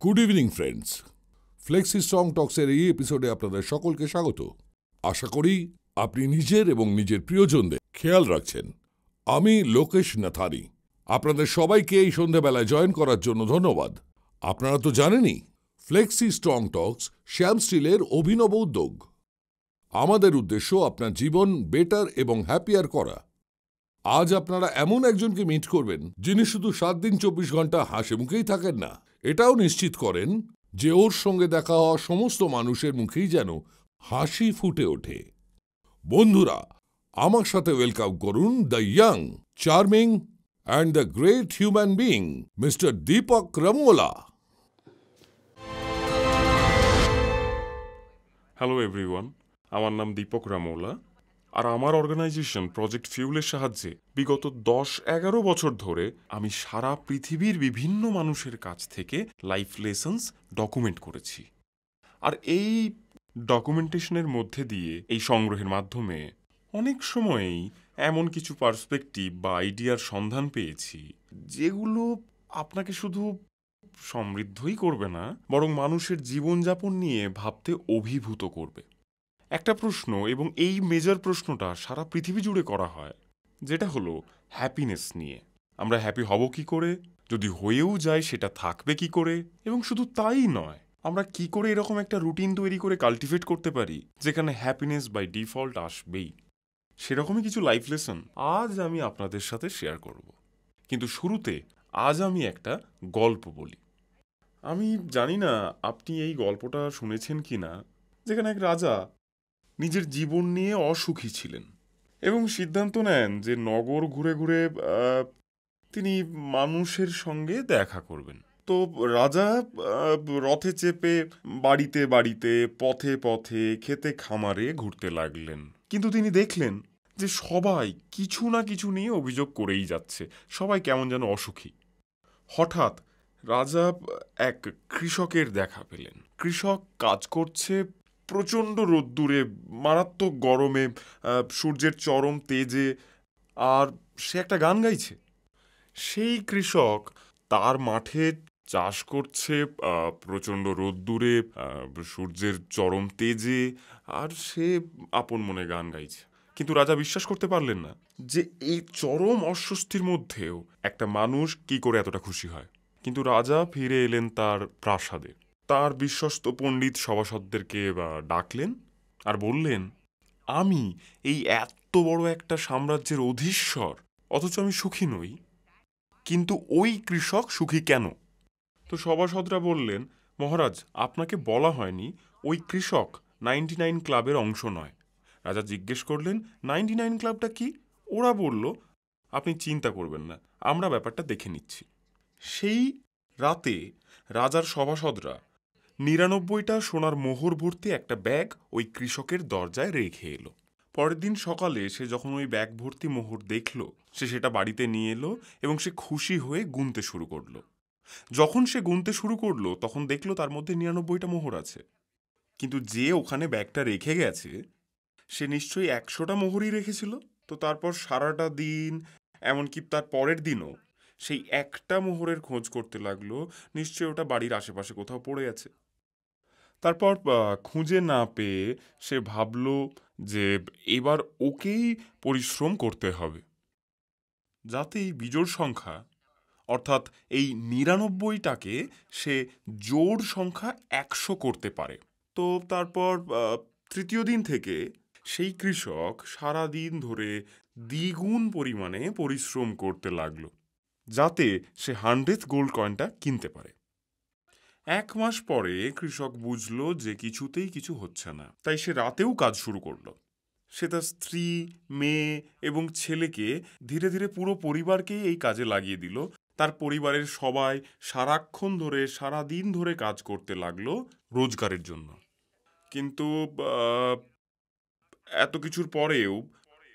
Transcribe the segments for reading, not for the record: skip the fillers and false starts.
Good evening friends, flexi strong টক্সের এই এপিসোডে আপনাদের সকলকে স্বাগত। আশা করি আপনি নিজের এবং নিজের প্রিয়জনদের খেয়াল রাখছেন। আমি লোকেশ নাথানি, আপনাদের সবাইকে এই সন্ধ্যাবেলায় জয়েন করার জন্য ধন্যবাদ। আপনারা তো জানেনই, ফ্লেক্সি স্ট্রং টক্স শ্যাম স্টিলের অভিনব উদ্যোগ। আমাদের উদ্দেশ্য আপনার জীবন বেটার এবং হ্যাপিয়ার করা। আজ আপনারা এমন একজনকে মিট করবেন যিনি শুধু 7 দিন 24 ঘন্টা হাসি মুখেই থাকেন না, এটাও নিশ্চিত করেন যে ওর সঙ্গে দেখা হওয়া সমস্ত মানুষের মুখেই যেন হাসি ফুটে ওঠে। বন্ধুরা, আমার সাথে ওয়েলকাম করুন the young, charming and the great human being mister Deepak Ramola. Hello everyone, আমার নাম দীপক রামোলা, আর আমার অর্গানাইজেশন প্রজেক্ট ফিউলের সাহায্যে বিগত 10-11 বছর ধরে আমি সারা পৃথিবীর বিভিন্ন মানুষের কাছ থেকে লাইফ লেসন্স ডকুমেন্ট করেছি। আর এই ডকুমেন্টেশনের মধ্যে দিয়ে, এই সংগ্রহের মাধ্যমে অনেক সময়েই এমন কিছু পার্সপেক্টিভ বা আইডিয়ার সন্ধান পেয়েছি যেগুলো আপনাকে শুধু সমৃদ্ধই করবে না, বরং মানুষের জীবনযাপন নিয়ে ভাবতে অভিভূত করবে। একটা প্রশ্ন, এবং এই মেজর প্রশ্নটা সারা পৃথিবী জুড়ে করা হয়, যেটা হলো হ্যাপিনেস নিয়ে। আমরা হ্যাপি হব কি করে, যদি হয়েও যায় সেটা থাকবে কি করে, এবং শুধু তাই নয়, আমরা কি করে এরকম একটা রুটিন তৈরি করে কাল্টিভেট করতে পারি যেখানে হ্যাপিনেস বাই ডিফল্ট আসবেই। সেরকমই কিছু লাইফ লেসন আজ আমি আপনাদের সাথে শেয়ার করব। কিন্তু শুরুতে আজ আমি একটা গল্প বলি। আমি জানি না আপনি এই গল্পটা শুনেছেন কি না, যেখানে এক রাজা নিজের জীবন নিয়ে অসুখী ছিলেন এবং সিদ্ধান্ত নেন যে নগর ঘুরে ঘুরে তিনি মানুষের সঙ্গে দেখা করবেন। তো রাজা রথে চেপে বাড়িতে বাড়িতে, পথে পথে, খেতে খামারে ঘুরতে লাগলেন। কিন্তু তিনি দেখলেন যে সবাই কিছু না কিছু নিয়ে অভিযোগ করেই যাচ্ছে, সবাই কেমন যেন অসুখী। হঠাৎ রাজা এক কৃষকের দেখা পেলেন। কৃষক কাজ করছে প্রচণ্ড রোদ্দুরে, মারাত্মক গরমে, সূর্যের চরম তেজে, আর সে একটা গান গাইছে। সেই কৃষক তার মাঠে চাষ করছে প্রচণ্ড রোদ্দুরে, সূর্যের চরম তেজে, আর সে আপন মনে গান গাইছে। কিন্তু রাজা বিশ্বাস করতে পারলেন না যে এই চরম অস্বস্তির মধ্যেও একটা মানুষ কি করে এতটা খুশি হয়। কিন্তু রাজা ফিরে এলেন তার প্রাসাদে। তার বিশ্বস্ত পণ্ডিত সভাসদদেরকে ডাকলেন আর বললেন, আমি এই এত বড় একটা সাম্রাজ্যের অধীশ্বর, অথচ আমি সুখী নই, কিন্তু ওই কৃষক সুখী কেন? তো সভাসদরা বললেন, মহারাজ, আপনাকে বলা হয়নি ওই কৃষক 99 ক্লাবের অংশ নয়। রাজা জিজ্ঞেস করলেন, 99 ক্লাবটা কি? ওরা বলল, আপনি চিন্তা করবেন না, আমরা ব্যাপারটা দেখে নিচ্ছি। সেই রাতে রাজার সভাসদরা 99টা সোনার মোহর ভর্তি একটা ব্যাগ ওই কৃষকের দরজায় রেখে এলো। পরের দিন সকালে সে যখন ওই ব্যাগ ভর্তি মোহর দেখল, সে সেটা বাড়িতে নিয়ে এলো এবং সে খুশি হয়ে গুনতে শুরু করলো। যখন সে গুনতে শুরু করলো, তখন দেখলো তার মধ্যে 99টা মোহর আছে। কিন্তু যে ওখানে ব্যাগটা রেখে গেছে, সে নিশ্চয়ই 100টা মোহরই রেখেছিল। তো তারপর সারাটা দিন, এমনকি তার পরের দিনও, সেই একটা মোহরের খোঁজ করতে লাগলো। নিশ্চয়ই ওটা বাড়ির আশেপাশে কোথাও পড়ে আছে। তারপর খুঁজে না পেয়ে সে ভাবল যে এবার ওকেই পরিশ্রম করতে হবে, যাতে এই বিজোড় সংখ্যা, অর্থাৎ এই 99টাকে সে জোড় সংখ্যা 100 করতে পারে। তো তারপর তৃতীয় দিন থেকে সেই কৃষক সারা দিন ধরে দ্বিগুণ পরিমাণে পরিশ্রম করতে লাগলো, যাতে সে 100th গোল্ড কয়েনটা কিনতে পারে। 1 মাস পরে কৃষক বুঝলো যে কিছুতেই কিছু হচ্ছে না, তাই সে রাতেও কাজ শুরু করলো। সে তার স্ত্রী, মেয়ে এবং ছেলেকে, ধীরে ধীরে পুরো পরিবারকেই এই কাজে লাগিয়ে দিল। তার পরিবারের সবাই সারাক্ষণ ধরে, সারা দিন ধরে কাজ করতে লাগলো রোজগারের জন্য। কিন্তু এত কিছুর পরেও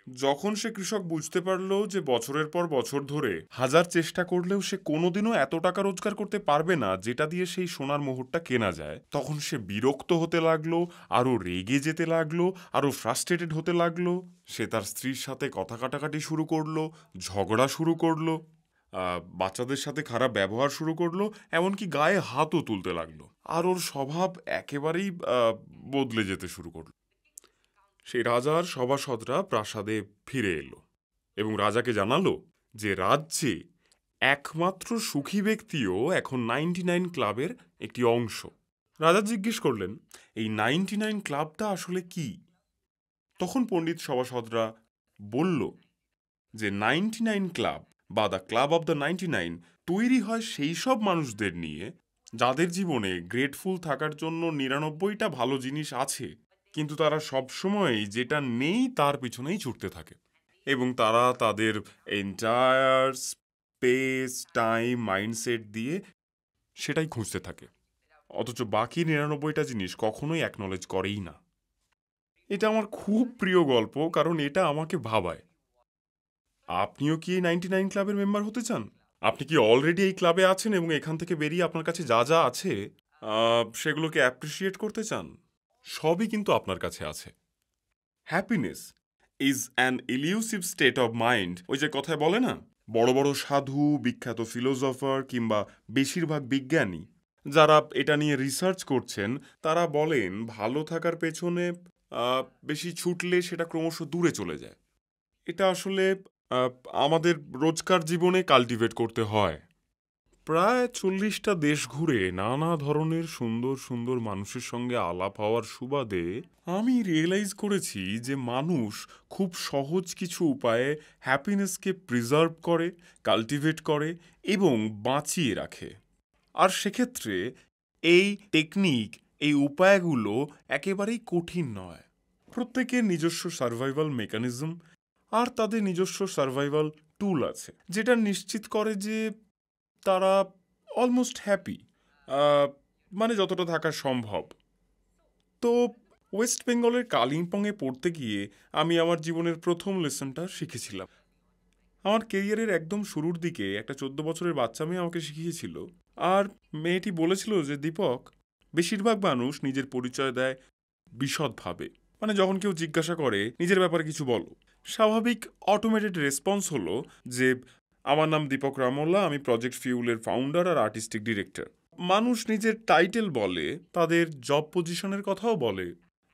যখন সে কৃষক বুঝতে পারলো যে বছরের পর বছর ধরে হাজার চেষ্টা করলেও সে কোনোদিনও এত টাকা রোজগার করতে পারবে না যেটা দিয়ে সেই সোনার মোহরটা কেনা যায়, তখন সে বিরক্ত হতে লাগলো, আরও রেগে যেতে লাগলো, আরও ফ্রাস্ট্রেটেড হতে লাগলো। সে তার স্ত্রীর সাথে কথা কাটাকাটি শুরু করলো, ঝগড়া শুরু করলো। বাচ্চাদের সাথে খারাপ ব্যবহার শুরু করলো, এমনকি গায়ে হাতও তুলতে লাগলো। আর ওর স্বভাব একেবারেই বদলে যেতে শুরু করলো। সেই রাজার সভাসদরা প্রাসাদে ফিরে এলো এবং রাজাকে জানালো যে রাজ্যে একমাত্র সুখী ব্যক্তিও এখন 99 ক্লাবের একটি অংশ। রাজা জিজ্ঞেস করলেন, এই 99 ক্লাবটা আসলে কি? তখন পণ্ডিত সভাসদরা বলল যে 99 ক্লাব বা দ্য ক্লাব অব দ্য 99 তৈরি হয় সেই সব মানুষদের নিয়ে যাদের জীবনে গ্রেটফুল থাকার জন্য 99টা ভালো জিনিস আছে, কিন্তু তারা সবসময়ই যেটা নেই তার পিছনেই ছুটতে থাকে এবং তারা তাদের এন্টায়ার স্পেস টাইম মাইন্ডসেট দিয়ে সেটাই খুঁজতে থাকে, অথচ বাকি 99টা জিনিস কখনোই অ্যাকনলেজ করেই না। এটা আমার খুব প্রিয় গল্প, কারণ এটা আমাকে ভাবায়। আপনিও কি এই 99 ক্লাবের মেম্বার হতে চান? আপনি কি অলরেডি এই ক্লাবে আছেন এবং এখান থেকে বেরিয়ে আপনার কাছে যা যা আছে সেগুলোকে অ্যাপ্রিসিয়েট করতে চান? সবই কিন্তু আপনার কাছে আছে। Happiness is an illusive state of mind. ওই যে কথায় বলে না, বড় বড় সাধু, বিখ্যাত ফিলোসফার কিংবা বেশিরভাগ বিজ্ঞানী যারা এটা নিয়ে রিসার্চ করছেন, তারা বলেন ভালো থাকার পেছনে বেশি ছুটলে সেটা ক্রমশ দূরে চলে যায়। এটা আসলে আহ, আমাদের রোজকার জীবনে কাল্টিভেট করতে হয়। প্রায় 40টা দেশ ঘুরে নানা ধরনের সুন্দর সুন্দর মানুষের সঙ্গে আলাপ হওয়ার সুবাদে আমি রিয়েলাইজ করেছি যে মানুষ খুব সহজ কিছু উপায়ে হ্যাপিনেসকে প্রিজার্ভ করে, কাল্টিভেট করে এবং বাঁচিয়ে রাখে। আর সেক্ষেত্রে এই টেকনিক, এই উপায়গুলো একেবারেই কঠিন নয়। প্রত্যেকের নিজস্ব সার্ভাইভাল মেকানিজম আর তাদের নিজস্ব সার্ভাইভাল টুল আছে, যেটা নিশ্চিত করে যে তারা অলমোস্ট হ্যাপি, মানে যতটা থাকা সম্ভব। তো ওয়েস্ট বেঙ্গলের কালিম্পংয়ে পড়তে গিয়ে আমি আমার জীবনের প্রথম লেসনটা শিখেছিলাম। আমার কেরিয়ারের একদম শুরুর দিকে একটা 14 বছরের বাচ্চা মেয়ে আমাকে শিখিয়েছিল। আর মেয়েটি বলেছিল যে দীপক, বেশিরভাগ মানুষ নিজের পরিচয় দেয় বিশদভাবে, মানে যখন কেউ জিজ্ঞাসা করে নিজের ব্যাপারে কিছু বলো, স্বাভাবিক অটোমেটেড রেসপন্স হলো যে আমার নাম দীপক রামোল্লা, আমি প্রজেক্ট ফিউলের ফাউন্ডার আর আর্টিস্টিক ডিরেক্টর। মানুষ নিজের টাইটেল বলে, তাদের জব পজিশনের কথাও বলে,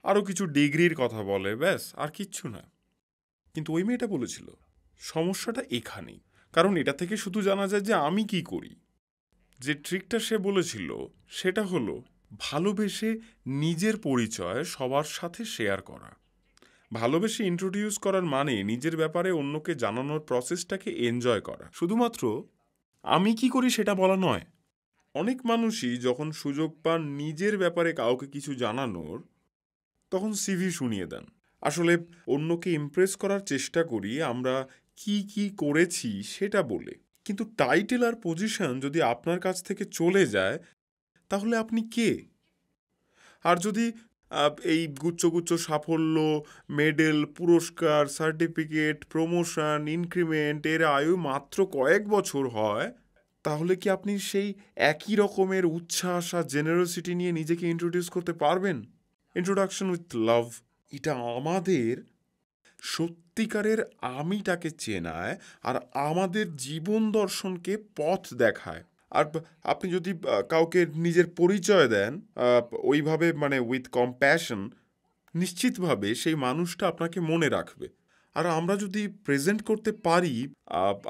আরও কিছু ডিগ্রির কথা বলে, ব্যাস, আর কিচ্ছু না। কিন্তু ওই মেয়েটা বলেছিল সমস্যাটা এখানেই, কারণ এটা থেকে শুধু জানা যায় যে আমি কি করি। যে ট্রিকটা সে বলেছিল সেটা হলো ভালোবেসে নিজের পরিচয় সবার সাথে শেয়ার করা। ভালোবেসে ইন্ট্রোডিউস করার মানে নিজের ব্যাপারে অন্যকে জানানোর প্রসেসটাকে এনজয় করা, শুধুমাত্র আমি কি করি সেটা বলা নয়। অনেক মানুষই যখন সুযোগ পান নিজের ব্যাপারে কাউকে কিছু জানানোর, তখন সিভি শুনিয়ে দেন। আসলে অন্যকে ইমপ্রেস করার চেষ্টা করি আমরা কি কি করেছি সেটা বলে, কিন্তু টাইটেল আর পজিশন যদি আপনার কাছ থেকে চলে যায় তাহলে আপনি কে? আর যদি এই গুচ্ছ গুচ্ছ সাফল্য, মেডেল, পুরস্কার, সার্টিফিকেট, প্রমোশন, ইনক্রিমেন্ট এর আয়ু মাত্র কয়েক বছর হয়, তাহলে কি আপনি সেই একই রকমের উচ্ছ্বাস আর জেনারোসিটি নিয়ে নিজেকে ইন্ট্রোডিউস করতে পারবেন? ইন্ট্রোডাকশন উইথ লাভ, এটা আমাদের সত্যিকারের আমিটাকে চেনায় আর আমাদের জীবন দর্শনকে পথ দেখায়। আর আপনি যদি কাউকে নিজের পরিচয় দেন ওইভাবে, মানে উইথ কম্প্যাশন, নিশ্চিতভাবে সেই মানুষটা আপনাকে মনে রাখবে। আর আমরা যদি প্রেজেন্ট করতে পারি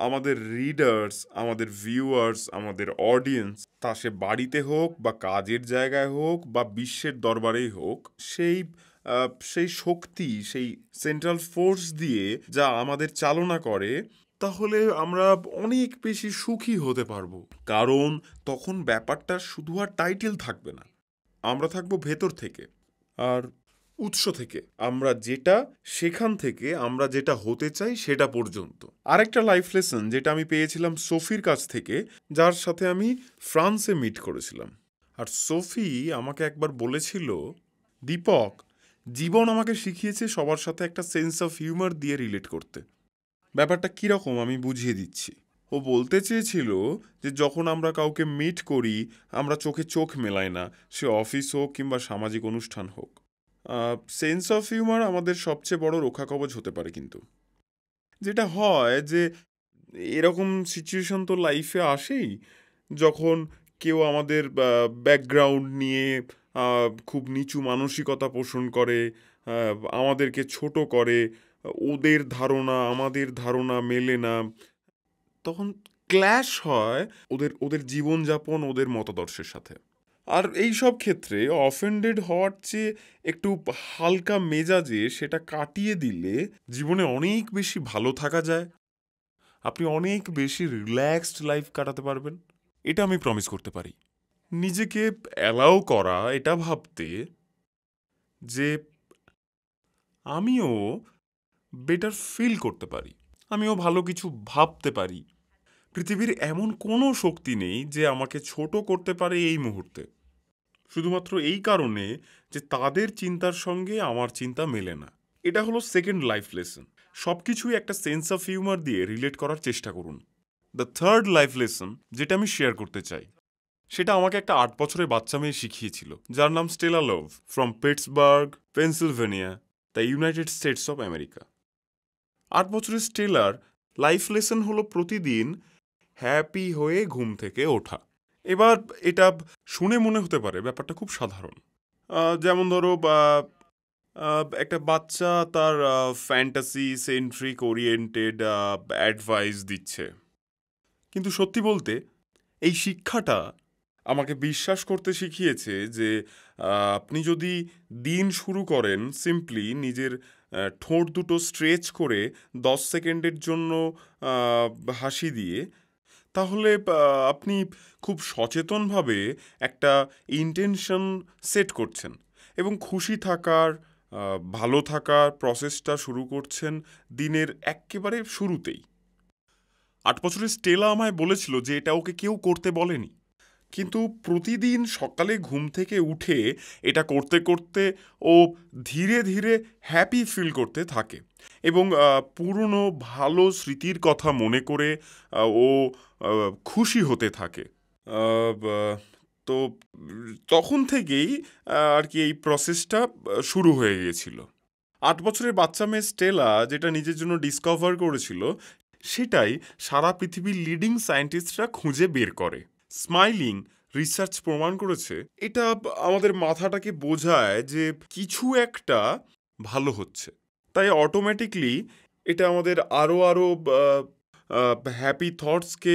আমাদের রিডার্স, আমাদের ভিউয়ার্স, আমাদের অডিয়েন্স, তা সে বাড়িতে হোক বা কাজের জায়গায় হোক বা বিশ্বের দরবারেই হোক, সেই শক্তি, সেই সেন্ট্রাল ফোর্স দিয়ে যা আমাদের চালনা করে, তাহলে আমরা অনেক বেশি সুখী হতে পারবো। কারণ তখন ব্যাপারটা শুধু আর টাইটেল থাকবে না, আমরা থাকবো ভেতর থেকে আর উৎস থেকে। আমরা যেটা, সেখান থেকে আমরা যেটা হতে চাই সেটা পর্যন্ত। আরেকটা লাইফ লেসন যেটা আমি পেয়েছিলাম সোফির কাছ থেকে, যার সাথে আমি ফ্রান্সে মিট করেছিলাম। আর সোফি আমাকে একবার বলেছিল, দীপক, জীবন আমাকে শিখিয়েছে সবার সাথে একটা সেন্স অফ হিউমার দিয়ে রিলেট করতে। ব্যাপারটা কীরকম আমি বুঝিয়ে দিচ্ছি। ও বলতে চেয়েছিল যে যখন আমরা কাউকে মিট করি, আমরা চোখে চোখ মেলাই না, সে অফিস হোক কিংবা সামাজিক অনুষ্ঠান হোক। সেন্স অফ হিউমার আমাদের সবচেয়ে বড় রক্ষা কবচ হতে পারে, কিন্তু যেটা হয় যে এরকম সিচুয়েশন তো লাইফে আসেই, যখন কেউ আমাদের ব্যাকগ্রাউন্ড নিয়ে খুব নিচু মানসিকতা পোষণ করে, আমাদেরকে ছোট করে, ওদের ধারণা আমাদের ধারণা মেলে না, তখন ক্ল্যাশ হয় ওদের ওদের জীবনযাপন, ওদের মতাদর্শের সাথে। আর এই সব ক্ষেত্রে অফেন্ডেড হওয়ার চেয়ে একটু হালকা মেজাজে সেটা কাটিয়ে দিলে জীবনে অনেক বেশি ভালো থাকা যায়, আপনি অনেক বেশি রিল্যাক্সড লাইফ কাটাতে পারবেন। এটা আমি প্রমিস করতে পারি। নিজেকে অ্যালাউ করা, এটা ভাবতে যে আমিও বেটার ফিল করতে পারি, আমিও ভালো কিছু ভাবতে পারি। পৃথিবীর এমন কোনো শক্তি নেই যে আমাকে ছোট করতে পারে এই মুহূর্তে, শুধুমাত্র এই কারণে যে তাদের চিন্তার সঙ্গে আমার চিন্তা মেলে না। এটা হলো সেকেন্ড লাইফ লেসন। সব কিছুই একটা সেন্স অফ হিউমার দিয়ে রিলেট করার চেষ্টা করুন। দ্য থার্ড লাইফ লেসন যেটা আমি শেয়ার করতে চাই, সেটা আমাকে একটা 8 বছরের বাচ্চা মেয়ে শিখিয়েছিল, যার নাম Stella love, from Pittsburgh, Pennsylvania, the United states of America. 8 বছরের স্টেলার লাইফ লেসন হলো প্রতিদিন হ্যাপি হয়ে ঘুম থেকে ওঠা। এবার এটা শুনে মনে হতে পারে ব্যাপারটা খুব সাধারণ, যেমন ধরো একটা বাচ্চা তার ফ্যান্টাসি সেন্ট্রিক ওরিয়েন্টেড অ্যাডভাইস দিচ্ছে। কিন্তু সত্যি বলতে এই শিক্ষাটা আমাকে বিশ্বাস করতে শিখিয়েছে যে আপনি যদি দিন শুরু করেন সিম্পলি নিজের ঠোঁট দুটো স্ট্রেচ করে 10 সেকেন্ডের জন্য হাসি দিয়ে, তাহলে আপনি খুব সচেতনভাবে একটা ইন্টেনশন সেট করছেন এবং খুশি থাকার, ভালো থাকার প্রসেসটা শুরু করছেন দিনের একেবারে শুরুতেই। 8 বছরের স্টেলা আমায় বলেছিল যে এটা ওকে কেউ করতে বলেনি, কিন্তু প্রতিদিন সকালে ঘুম থেকে উঠে এটা করতে করতে ও ধীরে ধীরে হ্যাপি ফিল করতে থাকে এবং পুরনো ভালো স্মৃতির কথা মনে করে ও খুশি হতে থাকে। তো তখন থেকেই আর কি এই প্রসেসটা শুরু হয়ে গিয়েছিল। 8 বছরের বাচ্চা মেয়ে স্টেলা যেটা নিজের জন্য ডিসকভার করেছিল, সেটাই সারা পৃথিবীর লিডিং সায়েন্টিস্টরা খুঁজে বের করে। স্মাইলিং রিসার্চ প্রমাণ করেছে এটা আমাদের মাথাটাকে বোঝায় যে কিছু একটা ভালো হচ্ছে, তাই অটোমেটিকলি এটা আমাদের আরও আরও হ্যাপি থটসকে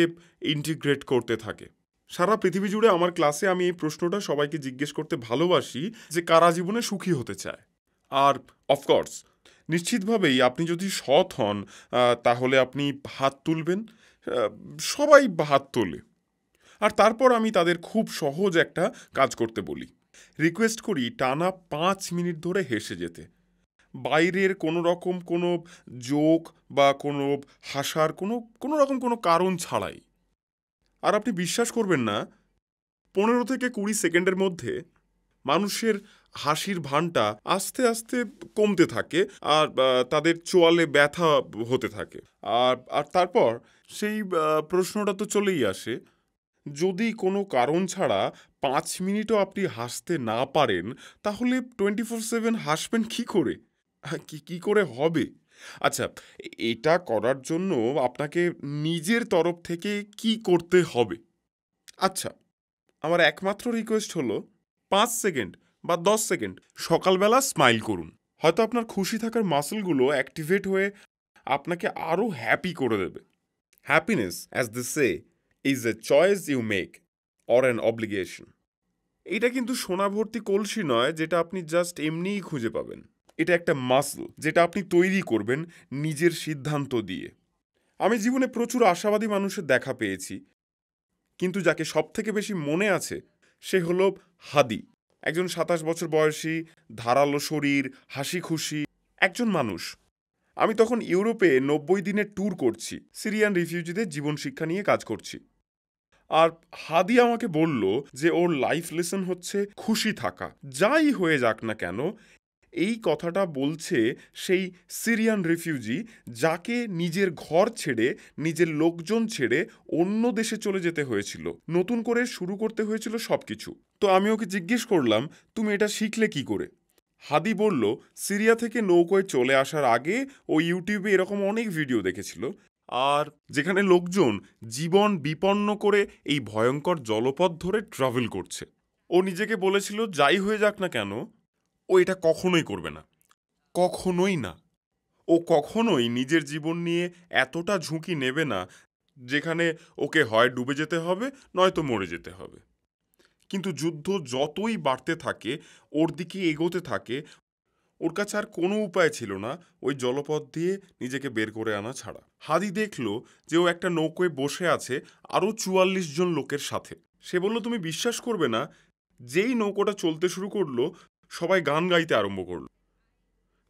ইন্টিগ্রেট করতে থাকে। সারা পৃথিবী জুড়ে আমার ক্লাসে আমি এই প্রশ্নটা সবাইকে জিজ্ঞেস করতে ভালোবাসি যে কারা জীবনে সুখী হতে চায়। আর অফকোর্স নিশ্চিতভাবেই আপনি যদি সৎ হন তাহলে আপনি হাত তুলবেন, সবাই হাত তোলে। আর তারপর আমি তাদের খুব সহজ একটা কাজ করতে বলি, রিকোয়েস্ট করি টানা 5 মিনিট ধরে হেসে যেতে, বাইরের কোনো রকম কোনো জোক বা কোনো হাসার কোনো রকম কোনো কারণ ছাড়াই। আর আপনি বিশ্বাস করবেন না, 15 থেকে 20 সেকেন্ডের মধ্যে মানুষের হাসির ভানটা আস্তে আস্তে কমতে থাকে আর তাদের চোয়ালে ব্যথা হতে থাকে। আর তারপর সেই প্রশ্নটা তো চলেই আসে, যদি কোনো কারণ ছাড়া 5 মিনিটও আপনি হাসতে না পারেন তাহলে 24/7 হাসবেন কি করে? কি করে হবে? আচ্ছা, এটা করার জন্য আপনাকে নিজের তরফ থেকে কি করতে হবে? আচ্ছা, আমার একমাত্র রিকোয়েস্ট হলো 5 সেকেন্ড বা 10 সেকেন্ড সকালবেলা স্মাইল করুন। হয়তো আপনার খুশি থাকার মাসলগুলো অ্যাক্টিভেট হয়ে আপনাকে আরও হ্যাপি করে দেবে। Happiness, as they say, is a choice you make or an obligation. এটা কিন্তু সোনা ভর্তি কলসি নয় যেটা আপনি জাস্ট এমনিই খুঁজে পাবেন। এটা একটা মাসল যেটা আপনি তৈরি করবেন নিজের সিদ্ধান্ত দিয়ে। আমি জীবনে প্রচুর আশাবাদী মানুষের দেখা পেয়েছি, কিন্তু যাকে সব থেকে বেশি মনে আছে সে হলো হাদি, একজন 27 বছর বয়সী, ধারালো শরীর, হাসি খুশি একজন মানুষ। আমি তখন ইউরোপে 90 দিনের ট্যুর করছি, সিরিয়ান রিফিউজিদের জীবন শিক্ষা নিয়ে কাজ করছি। আর হাদি আমাকে বলল যে ওর লাইফ লেসন হচ্ছে খুশি থাকা, যাই হয়ে যাক না কেন। এই কথাটা বলছে সেই সিরিয়ান রিফিউজি যাকে নিজের ঘর ছেড়ে, নিজের লোকজন ছেড়ে অন্য দেশে চলে যেতে হয়েছিল, নতুন করে শুরু করতে হয়েছিল সবকিছু। তো আমি ওকে জিজ্ঞেস করলাম, তুমি এটা শিখলে কি করে? হাদি বলল, সিরিয়া থেকে নৌকোয় চলে আসার আগে ও ইউটিউবে এরকম অনেক ভিডিও দেখেছিল আর যেখানে লোকজন জীবন বিপন্ন করে এই ভয়ঙ্কর জলপথ ধরে ট্রাভেল করছে। ও নিজেকে বলেছিল যাই হয়ে যাক না কেন ও এটা কখনোই করবে না, কখনোই না। ও কখনোই নিজের জীবন নিয়ে এতটা ঝুঁকি নেবে না যেখানে ওকে হয় ডুবে যেতে হবে নয়তো মরে যেতে হবে। কিন্তু যুদ্ধ যতই বাড়তে থাকে, ওর দিকে এগোতে থাকে, ওর কাছে আর কোনো উপায় ছিল না ওই জলপথ দিয়ে নিজেকে বের করে আনা ছাড়া। হাদি দেখলো যে ও একটা নৌকোয় বসে আছে আরও ৪৪ জন লোকের সাথে। সে বলল, তুমি বিশ্বাস করবে না, যেই নৌকোটা চলতে শুরু করলো সবাই গান গাইতে আরম্ভ করলো।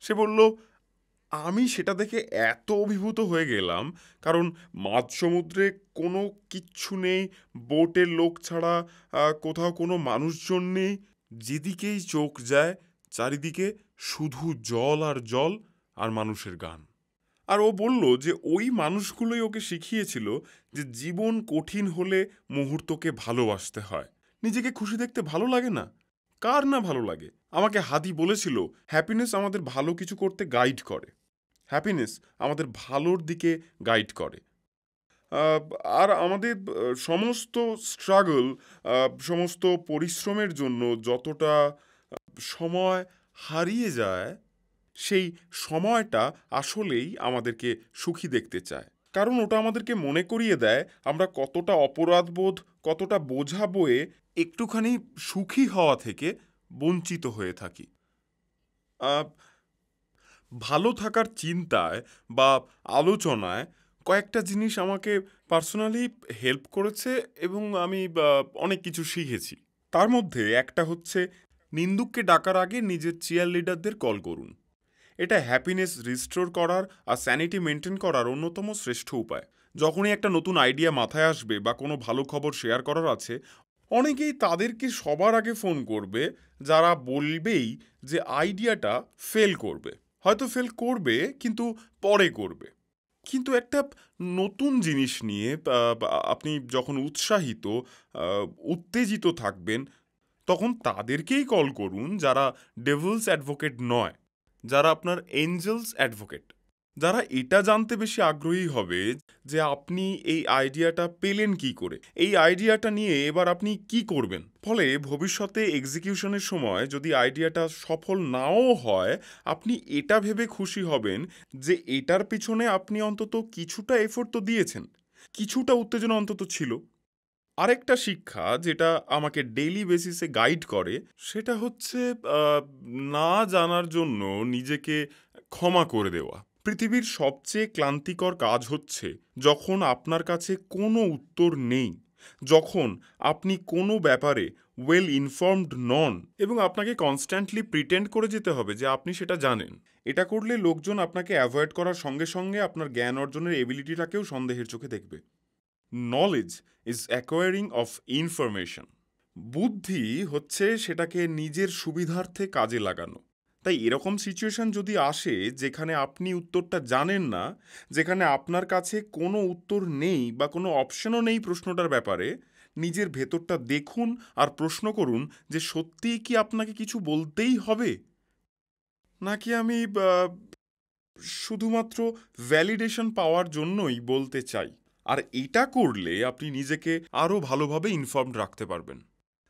সে বলল, আমি সেটা দেখে এত অভিভূত হয়ে গেলাম, কারণ মাঝ সমুদ্রে কোনো কিচ্ছু নেই, বোটের লোক ছাড়া কোথাও কোনো মানুষজন নেই। যেদিকেই চোখ যায় চারিদিকে শুধু জল আর জল আর মানুষের গান। আর ও বলল যে ওই মানুষগুলোই ওকে শিখিয়েছিল যে জীবন কঠিন হলে মুহূর্তকে ভালোবাসতে হয়। নিজেকে খুশি দেখতে ভালো লাগে না? কার না ভালো লাগে? আমাকে হাদি বলেছিল হ্যাপিনেস আমাদের ভালো কিছু করতে গাইড করে, হ্যাপিনেস আমাদের ভালোর দিকে গাইড করে। আর আমাদের সমস্ত স্ট্রাগল, সমস্ত পরিশ্রমের জন্য যতটা সময় হারিয়ে যায়, সেই সময়টা আসলেই আমাদেরকে সুখী দেখতে চায়, কারণ ওটা আমাদেরকে মনে করিয়ে দেয় আমরা কতটা অপরাধবোধ, কতটা বোঝা বয়ে একটুখানি সুখী হওয়া থেকে বঞ্চিত হয়ে থাকি। ভালো থাকার চিন্তায় বা আলোচনায় কয়েকটা জিনিস আমাকে পার্সোনালি হেল্প করেছে এবং আমি অনেক কিছু শিখেছি। তার মধ্যে একটা হচ্ছে, নিন্দুককে ডাকার আগে নিজের চিয়ার লিডারদের কল করুন। এটা হ্যাপিনেস রিস্টোর করার আর স্যানিটি মেনটেন করার অন্যতম শ্রেষ্ঠ উপায়। যখনই একটা নতুন আইডিয়া মাথায় আসবে বা কোনো ভালো খবর শেয়ার করার আছে, অনেকেই তাদেরকে সবার আগে ফোন করবে যারা বলবেই যে আইডিয়াটা ফেল করবে। হয়তো ফেল করবে কিন্তু পরে করবে। কিন্তু একটা নতুন জিনিস নিয়ে আপনি যখন উৎসাহিত, উত্তেজিত থাকবেন, তখন তাদেরকেই কল করুন যারা ডেভিলস অ্যাডভোকেট নয়, যারা আপনার এঞ্জেলস অ্যাডভোকেট, যারা এটা জানতে বেশি আগ্রহী হবে যে আপনি এই আইডিয়াটা পেলেন কি করে, এই আইডিয়াটা নিয়ে এবার আপনি কি করবেন। ফলে ভবিষ্যতে এক্সিকিউশনের সময় যদি আইডিয়াটা সফল নাও হয়, আপনি এটা ভেবে খুশি হবেন যে এটার পিছনে আপনি অন্তত কিছুটা এফোর্ট তো দিয়েছেন, কিছুটা উত্তেজনা অন্তত ছিল। আরেকটা শিক্ষা যেটা আমাকে ডেইলি বেসিসে গাইড করে, সেটা হচ্ছে না জানার জন্য নিজেকে ক্ষমা করে দেওয়া। পৃথিবীর সবচেয়ে ক্লান্তিকর কাজ হচ্ছে যখন আপনার কাছে কোনো উত্তর নেই, যখন আপনি কোনো ব্যাপারে ওয়েল ইনফর্মড নন এবং আপনাকে কনস্ট্যান্টলি প্রিটেন্ড করে যেতে হবে যে আপনি সেটা জানেন। এটা করলে লোকজন আপনাকে অ্যাভয়েড করার সঙ্গে সঙ্গে আপনার জ্ঞান অর্জনের এবিলিটিটাকেও সন্দেহের চোখে দেখবে। Knowledge is acquiring of information. বুদ্ধি হচ্ছে সেটাকে নিজের সুবিধার্থে কাজে লাগানো। তাই এরকম সিচুয়েশন যদি আসে যেখানে আপনি উত্তরটা জানেন না, যেখানে আপনার কাছে কোনো উত্তর নেই বা কোনো অপশনও নেই প্রশ্নটার ব্যাপারে, নিজের ভেতরটা দেখুন আর প্রশ্ন করুন যে সত্যিই কি আপনাকে কিছু বলতেই হবে, নাকি আমি শুধুমাত্র ভ্যালিডেশন পাওয়ার জন্যই বলতে চাই। আর এটা করলে আপনি নিজেকে আরও ভালোভাবে ইনফর্মড রাখতে পারবেন।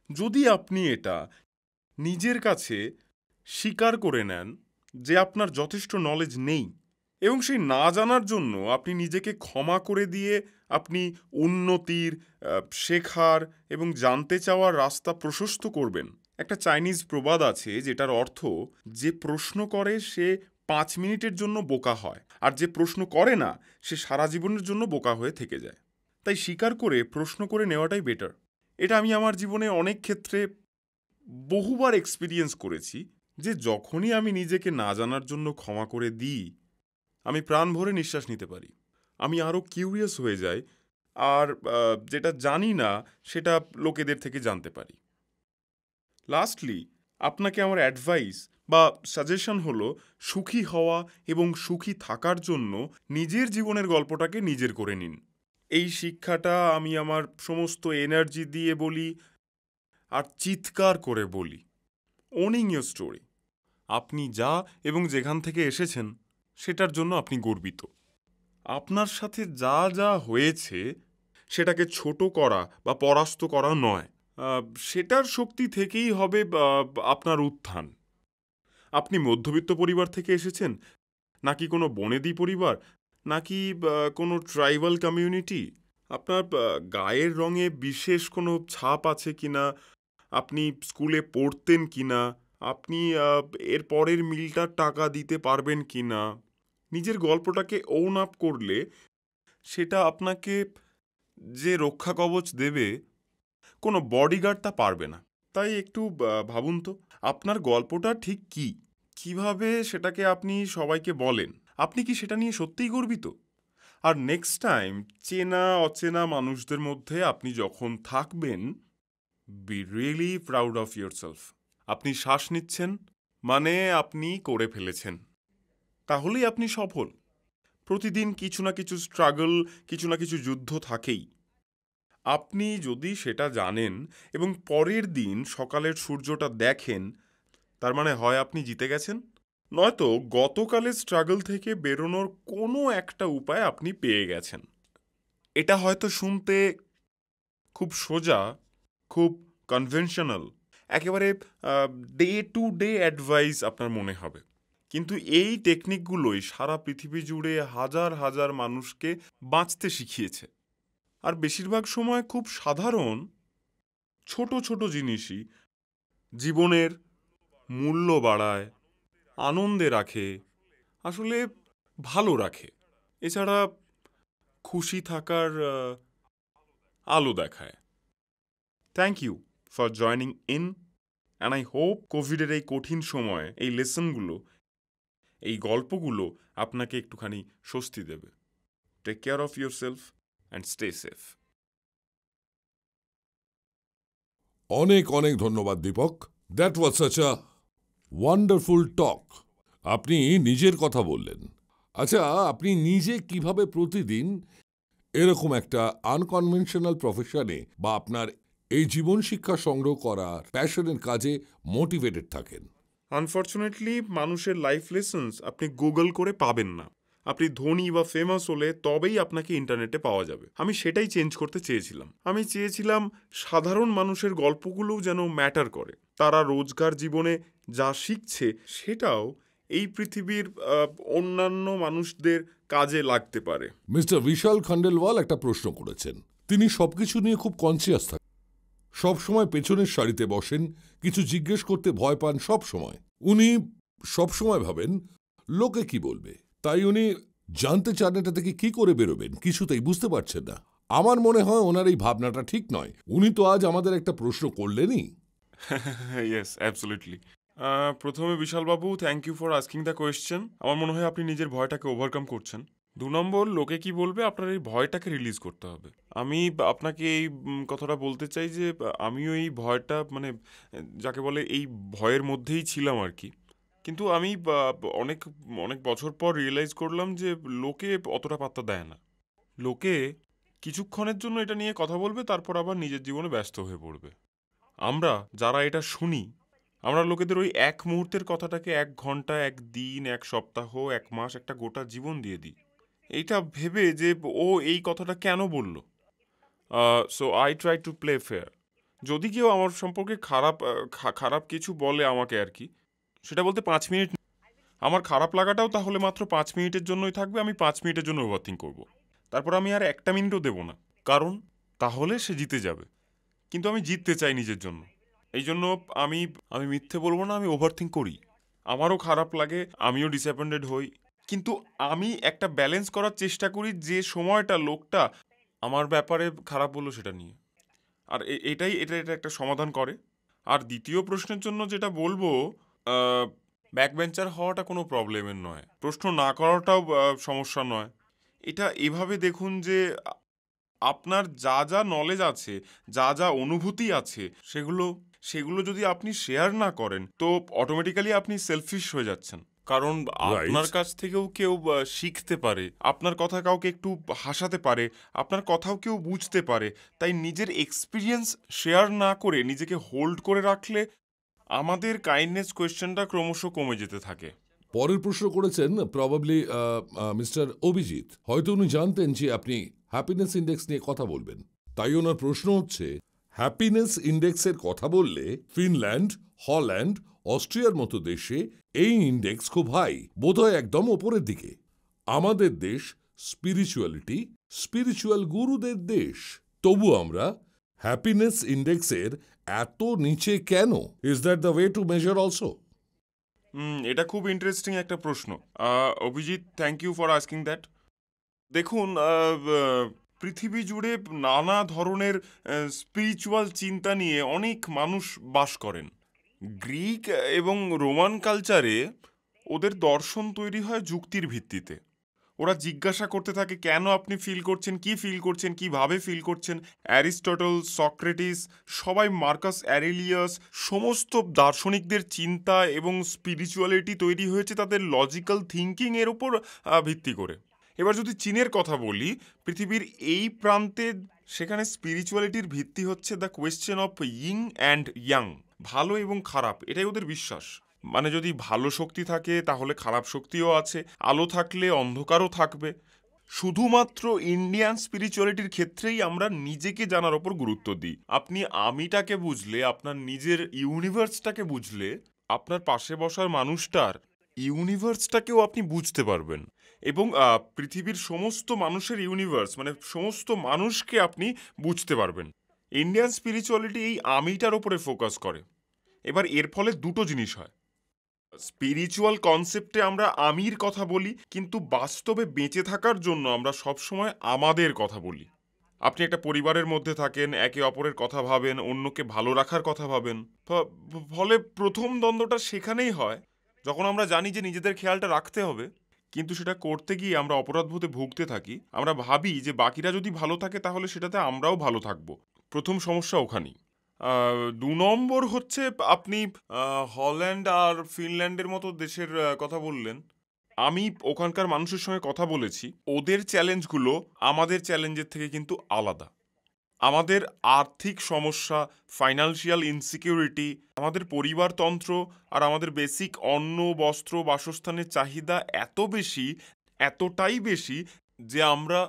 যদি আপনি এটা নিজের কাছে স্বীকার করে নেন যে আপনার যথেষ্ট নলেজ নেই এবং সেই না জানার জন্য আপনি নিজেকে ক্ষমা করে দিয়ে আপনি উন্নতির, শেখার এবং জানতে চাওয়ার রাস্তা প্রশস্ত করবেন। একটা চাইনিজ প্রবাদ আছে যেটার অর্থ, যে প্রশ্ন করে সে 5 মিনিটের জন্য বোকা হয়, আর যে প্রশ্ন করে না সে সারা জীবনের জন্য বোকা হয়ে থেকে যায়। তাই স্বীকার করে প্রশ্ন করে নেওয়াটাই বেটার। এটা আমি আমার জীবনে অনেক ক্ষেত্রে বহুবার এক্সপিরিয়েন্স করেছি যে যখনই আমি নিজেকে না জানার জন্য ক্ষমা করে দিই, আমি প্রাণ ভরে নিঃশ্বাস নিতে পারি, আমি আরও কিউরিয়াস হয়ে যাই, আর যেটা জানি না সেটা লোকেদের থেকে জানতে পারি। লাস্টলি আপনাকে আমার অ্যাডভাইস বা সাজেশন হলো, সুখী হওয়া এবং সুখী থাকার জন্য নিজের জীবনের গল্পটাকে নিজের করে নিন। এই শিক্ষাটা আমি আমার সমস্ত এনার্জি দিয়ে বলি আর চিৎকার করে বলি। Owning your story. আপনি যা এবং যেখান থেকে এসেছেন সেটার জন্য আপনি গর্বিত। আপনার সাথে যা যা হয়েছে সেটাকে ছোট করা বা পরাস্ত করা নয়, সেটার শক্তি থেকেই হবে আপনার উত্থান। আপনি মধ্যবিত্ত পরিবার থেকে এসেছেন, নাকি কোনো বনেদি পরিবার, নাকি কোনো ট্রাইবাল কমিউনিটি, আপনার গায়ের রঙে বিশেষ কোনো ছাপ আছে কিনা, আপনি স্কুলে পড়তেন কিনা, আপনি এর পরের মিলটার টাকা দিতে পারবেন কিনা, নিজের গল্পটাকে ওন আপ করলে সেটা আপনাকে যে রক্ষা কবচ দেবে, কোনো বডিগার্ড তা পারবে না। তাই একটু ভাবুন তো, আপনার গল্পটা ঠিক কি, কিভাবে সেটাকে আপনি সবাইকে বলেন, আপনি কি সেটা নিয়ে সত্যিই গর্বিত? আর নেক্সট টাইম চেনা অচেনা মানুষদের মধ্যে আপনি যখন থাকবেন, be really proud of yourself. আপনি শ্বাস নিচ্ছেন মানে আপনি করে ফেলেছেন, তাহলেই আপনি সফল। প্রতিদিন কিছু না কিছু স্ট্রাগল, কিছু না কিছু যুদ্ধ থাকেই। আপনি যদি সেটা জানেন এবং পরের দিন সকালের সূর্যটা দেখেন, তার মানে হয় আপনি জিতে গেছেন, নয়তো গতকালের স্ট্রাগল থেকে বেরোনোর কোনো একটা উপায় আপনি পেয়ে গেছেন। এটা হয়তো শুনতে খুব সোজা, খুব কনভেনশনাল, একেবারে ডে টু ডে অ্যাডভাইস আপনার মনে হবে, কিন্তু এই টেকনিকগুলোই সারা পৃথিবী জুড়ে হাজার হাজার মানুষকে বাঁচতে শিখিয়েছে। আর বেশিরভাগ সময় খুব সাধারণ ছোট ছোট জিনিসই জীবনের মূল্য বাড়ায়, আনন্দে রাখে, আসলে ভালো রাখে। এছাড়া খুশি থাকার আলো দেখায়। Thank you for joining in, and I hope কোভিডের এই কঠিন সময়ে এই লেসনগুলো, এই গল্পগুলো আপনাকে একটুখানি স্বস্তি দেবে। Take care of yourself and stay safe. অনেক অনেক ধন্যবাদ Deepak. That was such a wonderful talk. আপনি নিজের কথা বললেন। আচ্ছা, আপনি নিজে কিভাবে প্রতিদিন এরকম একটা আনকনভেনশনাল প্রফেশনে বা আপনার এই জীবন শিক্ষা সংগ্রহ করার প্যাশনের কাজে মোটিভেটেড থাকেন? আনফর্চুনেটলি মানুষের লাইফ লেসন্স আপনি গুগল করে পাবেন না। আপনি ধনী বা ফেমাস হলে তবেই আপনাকে ইন্টারনেটে পাওয়া যাবে। আমি সেটাই চেঞ্জ করতে চেয়েছিলাম। আমি চেয়েছিলাম সাধারণ মানুষের গল্পগুলোও যেন ম্যাটার করে। তারা রোজকার জীবনে যা শিখছে সেটাও এই পৃথিবীর অন্যান্য মানুষদের কাজে লাগতে পারে। মিস্টার বিশাল খান্ডেলওয়াল একটা প্রশ্ন করেছেন। তিনি সবকিছু নিয়ে খুব কনসিয়াস থাকেন, সবসময় পেছনের সারিতে বসেন, কিছু জিজ্ঞেস করতে ভয় পান সব সময়। উনি সবসময় ভাবেন লোকে কি বলবে, তাই উনি জানতে চান এটা থেকে কি করে বেরোবেন, কিছুতেই বুঝতে পারছেন না। আমার মনে হয় ওনার এই ভাবনাটা ঠিক নয়। উনি তো আজ আমাদের একটা প্রশ্ন করলেনই। Yes, absolutely. প্রথমে বিশালবাবু, thank you for asking the question. আমার মনে হয় আপনি নিজের ভয়টাকে ওভারকাম করছেন। 2 নম্বর, লোকে কি বলবে, আপনার এই ভয়টাকে রিলিজ করতে হবে। আমি আপনাকে এই কথাটা বলতে চাই যে আমিও এই ভয়টা, মানে যাকে বলে এই ভয়ের মধ্যেই ছিলাম আর কি। কিন্তু আমি অনেক অনেক বছর পর রিয়েলাইজ করলাম যে লোকে অতটা পাত্তা দেয় না। লোকে কিছুক্ষণের জন্য এটা নিয়ে কথা বলবে, তারপর আবার নিজের জীবনে ব্যস্ত হয়ে পড়বে। আমরা যারা এটা শুনি, আমরা লোকেদের ওই এক মুহূর্তের কথাটাকে 1 ঘন্টা, 1 দিন, 1 সপ্তাহ, 1 মাস, একটা গোটা জীবন দিয়ে দিই, এইটা ভেবে যে ও এই কথাটা কেন বলল। So I try to play fair. যদি কেউ আমার সম্পর্কে খারাপ কিছু বলে আমাকে আর কি, সেটা বলতে 5 মিনিট, আমার খারাপ লাগাটাও তাহলে মাত্র 5 মিনিটের জন্যই থাকবে। আমি 5 মিনিটের জন্য ওভারথিংক করব, তারপর আমি আর 1টা মিনিটও দেবো না, কারণ তাহলে সে জিতে যাবে। কিন্তু আমি জিততে চাই নিজের জন্য। এই জন্য আমি আমি মিথ্যে বলবো না, আমি ওভারথিংক করি, আমারও খারাপ লাগে, আমিও ডিসঅ্যাপয়েন্টেড হই, কিন্তু আমি একটা ব্যালেন্স করার চেষ্টা করি যে সময়টা লোকটা আমার ব্যাপারে খারাপ বললো সেটা নিয়ে। আর এটাই এটা এটা একটা সমাধান করে। আর দ্বিতীয় প্রশ্নের জন্য যেটা বলবো, ব্যাকবেঞ্চার হওয়াটা কোনো প্রবলেমের নয়, প্রশ্ন না করাটাও সমস্যা নয়। এটা এভাবে দেখুন যে আপনার যা যা নলেজ আছে, যা যা অনুভূতি আছে, সেগুলো যদি আপনি শেয়ার না করেন, তো অটোমেটিক্যালি আপনি সেলফিশ হয়ে যাচ্ছেন। কারণ আপনার কাছ থেকেও কেউ শিখতে পারে, আপনার কথা কাউকে একটু হাসাতে পারে, আপনার কথাও কেউ বুঝতে পারে। তাই নিজের এক্সপিরিয়েন্স শেয়ার না করে নিজেকে হোল্ড করে রাখলে আমাদের কাইন্ডনেস কোয়েশ্চেনটা ক্রমশ কমে যেতে থাকে। পরের প্রশ্ন করেছেন প্রবাবলি মিস্টার অভিজিৎ। হয়তো উনি জানতেন যে আপনি হ্যাপিনেস ইন্ডেক্স নিয়ে কথা বলবেন, তাই ওনার প্রশ্ন হচ্ছে, হ্যাপিনেস ইন্ডেক্সের কথা বললে ফিনল্যান্ড, হল্যান্ড, অস্ট্রিয়ার মতো দেশে এই ইন্ডেক্স খুব হাই, বোধহয় একদম ওপরের দিকে। আমাদের দেশ স্পিরিচুয়াল গুরুদের দেশ, তবু আমরা হ্যাপিনেস ইন্ডেক্সের এত নিচে কেন? Is that the way to measure also? এটা খুব ইন্টারেস্টিং একটা প্রশ্ন, Abhijit. Thank you for asking that. দেখুন, পৃথিবী জুড়ে নানা ধরনের স্পিরিচুয়াল চিন্তা নিয়ে অনেক মানুষ বাস করেন। গ্রিক এবং রোমান কালচারে ওদের দর্শন তৈরি হয় যুক্তির ভিত্তিতে। ওরা জিজ্ঞাসা করতে থাকে কেন আপনি ফিল করছেন, কি ফিল করছেন, কিভাবে ফিল করছেন। অ্যারিস্টটল, সক্রেটিস, সবাই, মার্কাস অ্যারেলিয়াস, সমস্ত দার্শনিকদের চিন্তা এবং স্পিরিচুয়ালিটি তৈরি হয়েছে তাদের লজিক্যাল থিঙ্কিং এর উপর ভিত্তি করে। এবার যদি চীনের কথা বলি, পৃথিবীর এই প্রান্তে, সেখানে স্পিরিচুয়ালিটির ভিত্তি হচ্ছে দ্য কোয়েশ্চেন অফ ইং অ্যান্ড ইয়াং, ভালো এবং খারাপ, এটাই ওদের বিশ্বাস। মানে যদি ভালো শক্তি থাকে তাহলে খারাপ শক্তিও আছে, আলো থাকলে অন্ধকারও থাকবে। শুধুমাত্র ইন্ডিয়ান স্পিরিচুয়ালিটির ক্ষেত্রেই আমরা নিজেকে জানার ওপর গুরুত্ব দিই। আপনি আমিটাকে বুঝলে, আপনার নিজের ইউনিভার্সটাকে বুঝলে, আপনার পাশে বসার মানুষটার ইউনিভার্সটাকেও আপনি বুঝতে পারবেন। এবং পৃথিবীর সমস্ত মানুষের ইউনিভার্স, মানে সমস্ত মানুষকে আপনি বুঝতে পারবেন। ইন্ডিয়ান স্পিরিচুয়ালিটি এই আমিটার ওপরে ফোকাস করে। এবার এর ফলে দুটো জিনিস হয়। স্পিরিচুয়াল কনসেপ্টে আমরা আমির কথা বলি, কিন্তু বাস্তবে বেঁচে থাকার জন্য আমরা সবসময় আমাদের কথা বলি। আপনি একটা পরিবারের মধ্যে থাকেন, একে অপরের কথা ভাবেন, অন্যকে ভালো রাখার কথা ভাবেন। ফলে প্রথম দ্বন্দ্বটা সেখানেই হয়, যখন আমরা জানি যে নিজেদের খেয়ালটা রাখতে হবে, কিন্তু সেটা করতে গিয়ে আমরা অপরাধবোধে ভুগতে থাকি। আমরা ভাবি যে বাকিরা যদি ভালো থাকে তাহলে সেটাতে আমরাও ভালো থাকবো। প্রথম সমস্যা ওখানেই। ২ নম্বর হচ্ছে, আপনি হল্যান্ড আর ফিনল্যান্ডের মতো দেশের কথা বললেন। আমি ওখানকার মানুষের সঙ্গে কথা বলেছি। ওদের চ্যালেঞ্জগুলো আমাদের চ্যালেঞ্জের থেকে কিন্তু আলাদা। আমাদের আর্থিক সমস্যা, ফাইন্যান্সিয়াল ইনসিকিউরিটি, আমাদের পরিবারতন্ত্র আর আমাদের বেসিক অন্ন, বস্ত্র, বাসস্থানের চাহিদা এত বেশি, এতটাই বেশি যে আমরা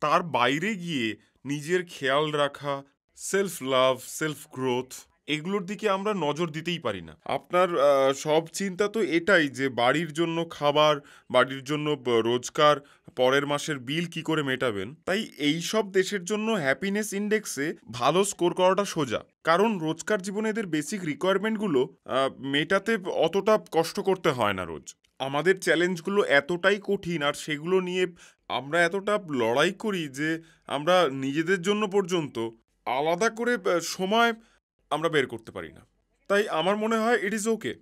তার বাইরে গিয়ে নিজের খেয়াল রাখা, সেলফ লাভ, সেলফ গ্রোথ, এগুলোর দিকে আমরা নজর দিতেই পারি না। আপনার সব চিন্তা তো এটাই যে বাড়ির জন্য খাবার, বাড়ির জন্য রোজগার, পরের মাসের বিল কি করে মেটাবেন। তাই এই সব দেশের জন্য হ্যাপিনেস ইন্ডেক্সে ভালো স্কোর করাটা সোজা, কারণ রোজকার জীবনে এদের বেসিক রিকোয়ারমেন্টগুলো মেটাতে অতটা কষ্ট করতে হয় না রোজ। আমাদের চ্যালেঞ্জগুলো এতটাই কঠিন আর সেগুলো নিয়ে আমরা এতটা লড়াই করি যে আমরা নিজেদের জন্য পর্যন্ত আলাদা করে সময় আমরা বের করতে পারি না। তাই আমার মনে হয় ইট ইজ ওকে।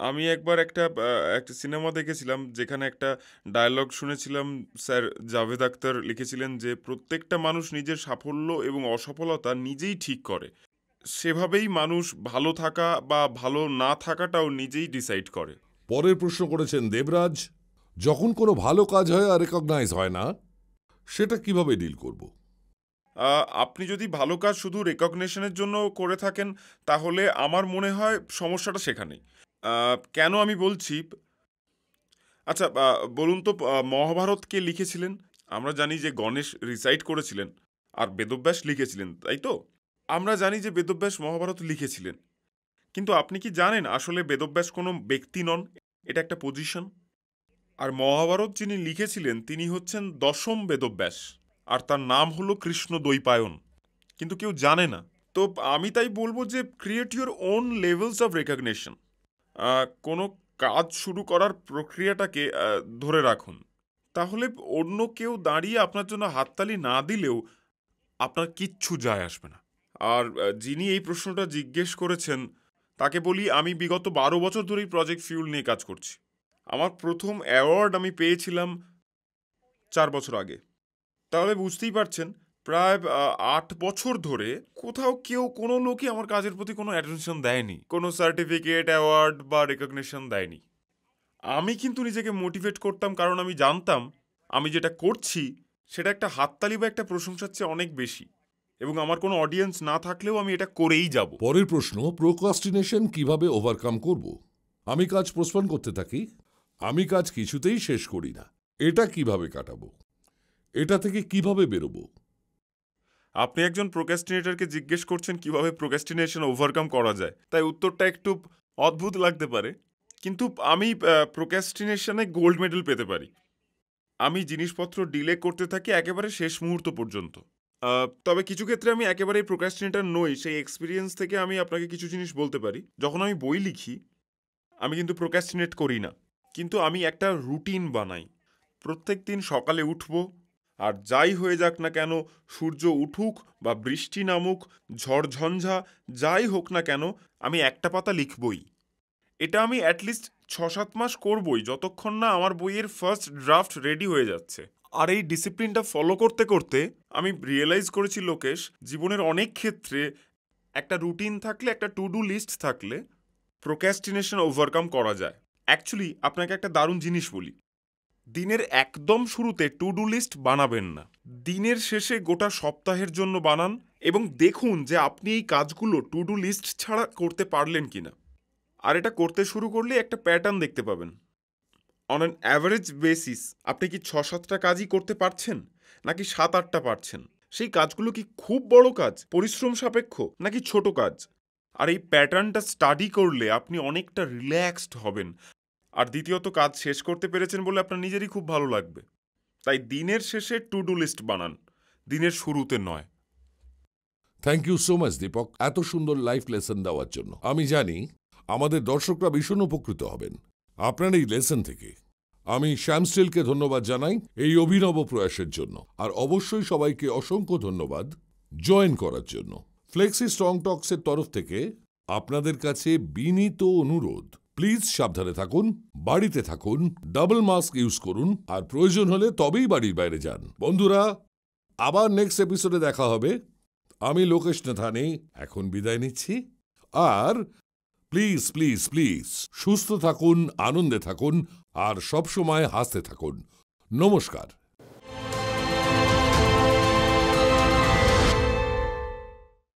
আমি একবার একটা সিনেমা দেখেছিলাম, যেখানে একটা ডায়ালগ শুনেছিলাম, স্যার জাভেদ আখতার লিখেছিলেন যে প্রত্যেকটা মানুষ নিজের সাফল্য এবং অসফলতা নিজেই ঠিক করে, সেভাবেই মানুষ ভালো থাকা বা ভালো না থাকাটাও নিজেই ডিসাইড করে। পরের প্রশ্ন করেছেন দেবরাজ, যখন কোনো ভালো কাজ হয় আর রেকগনাইজ হয় না, সেটা কিভাবে ডিল করব? আপনি যদি ভালো কাজ শুধু রেকগনিশনের জন্য করে থাকেন, তাহলে আমার মনে হয় সমস্যাটা সেখানেই। কেন আমি বলছি, আচ্ছা বলুন তো, মহাভারত কে লিখেছিলেন? আমরা জানি যে গণেশ রিসাইট করেছিলেন আর বেদব্যাস লিখেছিলেন, তাই তো? আমরা জানি যে বেদব্যাস মহাভারত লিখেছিলেন, কিন্তু আপনি কি জানেন আসলে বেদব্যাস কোনো ব্যক্তি নন, এটা একটা পজিশন। আর মহাভারত যিনি লিখেছিলেন তিনি হচ্ছেন দশম বেদব্যাস, আর তার নাম হলো কৃষ্ণ দ্বৈপায়ন, কিন্তু কেউ জানে না। তো আমি তাই বলবো যে create your own levels of recognition. কোনো কাজ শুরু করার প্রক্রিয়াটাকে ধরে রাখুন, তাহলে অন্য কেউ দাঁড়িয়ে আপনার জন্য হাততালি না দিলেও আপনার কিচ্ছু যায় আসবে না। আর যিনি এই প্রশ্নটা জিজ্ঞেস করেছেন তাকে বলি, আমি বিগত 12 বছর ধরেই প্রজেক্ট ফিউল নিয়ে কাজ করছি। আমার প্রথম অ্যাওয়ার্ড আমি পেয়েছিলাম 4 বছর আগে। তাহলে বুঝতেই পারছেন, প্রায় 8 বছর ধরে কোথাও কেউ, কোনো লোকই আমার কাজের প্রতি কোনো অ্যাটেনশন দেয়নি, কোনো সার্টিফিকেট, অ্যাওয়ার্ড বা রেকগনিশন দেয়নি। আমি কিন্তু নিজেকে মোটিভেট করতাম, কারণ আমি জানতাম আমি যেটা করছি সেটা একটা হাততালি বা একটা প্রশংসার চেয়ে অনেক বেশি, এবং আমার কোনো অডিয়েন্স না থাকলেও আমি এটা করেই যাব। পরের প্রশ্ন, প্রোক্রাস্টিনেশন কিভাবে ওভারকাম করব? আমি কাজ পোস্টপোন করতে থাকি, আমি কাজ কিছুতেই শেষ করি না। এটা কিভাবে কাটাবো? এটা থেকে কিভাবে বেরোবো? আপনি একজন প্রোক্রাস্টিনেটরকে জিজ্ঞেস করছেন কিভাবে প্রোক্রাস্টিনেশন ওভারকাম করা যায়, তাই উত্তরটা একটু অদ্ভুত লাগতে পারে, কিন্তু আমি প্রোক্রাস্টিনেশনে গোল্ড মেডেল পেতে পারি। আমি জিনিসপত্র ডিলে করতে থাকি একেবারে শেষ মুহূর্ত পর্যন্ত। তবে কিছু ক্ষেত্রে আমি একেবারেই প্রোক্রাস্টিনেটর নই, সেই এক্সপিরিয়েন্স থেকে আমি আপনাকে কিছু জিনিস বলতে পারি। যখন আমি বই লিখি, আমি কিন্তু প্রোক্রাস্টিনেট করি না, কিন্তু আমি একটা রুটিন বানাই। প্রত্যেক দিন সকালে উঠব, আর যাই হয়ে যাক না কেন, সূর্য উঠুক বা বৃষ্টি নামুক, ঝড়ঝঞ্ঝা যাই হোক না কেন, আমি একটা পাতা লিখবই। এটা আমি অ্যাটলিস্ট ৬-৭ মাস করবই, যতক্ষণ না আমার বইয়ের ফার্স্ট ড্রাফট রেডি হয়ে যাচ্ছে। আর এই ডিসিপ্লিনটা ফলো করতে করতে আমি রিয়েলাইজ করেছি, লোকেশ, জীবনের অনেক ক্ষেত্রে একটা রুটিন থাকলে, একটা টু ডু লিস্ট থাকলে প্রোক্রাস্টিনেশন ওভারকাম করা যায়। অ্যাকচুয়ালি আপনাকে একটা দারুণ জিনিস বলি, দিনের একদম শুরুতে টু ডু লিস্ট বানাবেন না, দিনের শেষে গোটা সপ্তাহের জন্য বানান এবং দেখুন যে আপনি এই কাজগুলো টু ডু লিস্ট ছাড়া করতে পারলেন কিনা। আর এটা করতে শুরু করলে একটা প্যাটার্ন দেখতে পাবেন। অন অ্যান অ্যাভারেজ বেসিস আপনি কি ৬-৭টা কাজই করতে পারছেন, নাকি ৭-৮টা পারছেন? সেই কাজগুলো কি খুব বড় কাজ, পরিশ্রম সাপেক্ষ, নাকি ছোট কাজ? আর এই প্যাটার্নটা স্টাডি করলে আপনি অনেকটা রিল্যাক্সড হবেন। আর দ্বিতীয়ত, কাজ শেষ করতে পেরেছেন বলে আপনার নিজেরই খুব ভালো লাগবে। তাই দিনের শেষে টু ডু লিস্ট বানান, দিনের শুরুতে নয়। Thank you so much Deepak, এত সুন্দর লাইফ লেসন দেওয়ার জন্য। আমি জানি আমাদের দর্শকরা ভীষণ উপকৃত হবেন আপনার এই লেসন থেকে। আমি শ্যাম স্টিলকে ধন্যবাদ জানাই এই অভিনব প্রয়াসের জন্য, আর অবশ্যই সবাইকে অসংখ্য ধন্যবাদ জয়েন করার জন্য। ফ্লেক্সি স্ট্রং টক্সের তরফ থেকে আপনাদের কাছে বিনীত অনুরোধ, প্লিজ সাবধানে থাকুন, বাড়িতে থাকুন, ডাবল মাস্ক ইউজ করুন, আর প্রয়োজন হলে তবেই বাড়ির বাইরে যান। বন্ধুরা, আবার নেক্সট এপিসোডে দেখা হবে। আমি লোকেশ নাথানি এখন বিদায় নিচ্ছি। আর প্লিজ প্লিজ প্লিজ সুস্থ থাকুন, আনন্দে থাকুন, আর সবসময় হাসতে থাকুন। নমস্কার।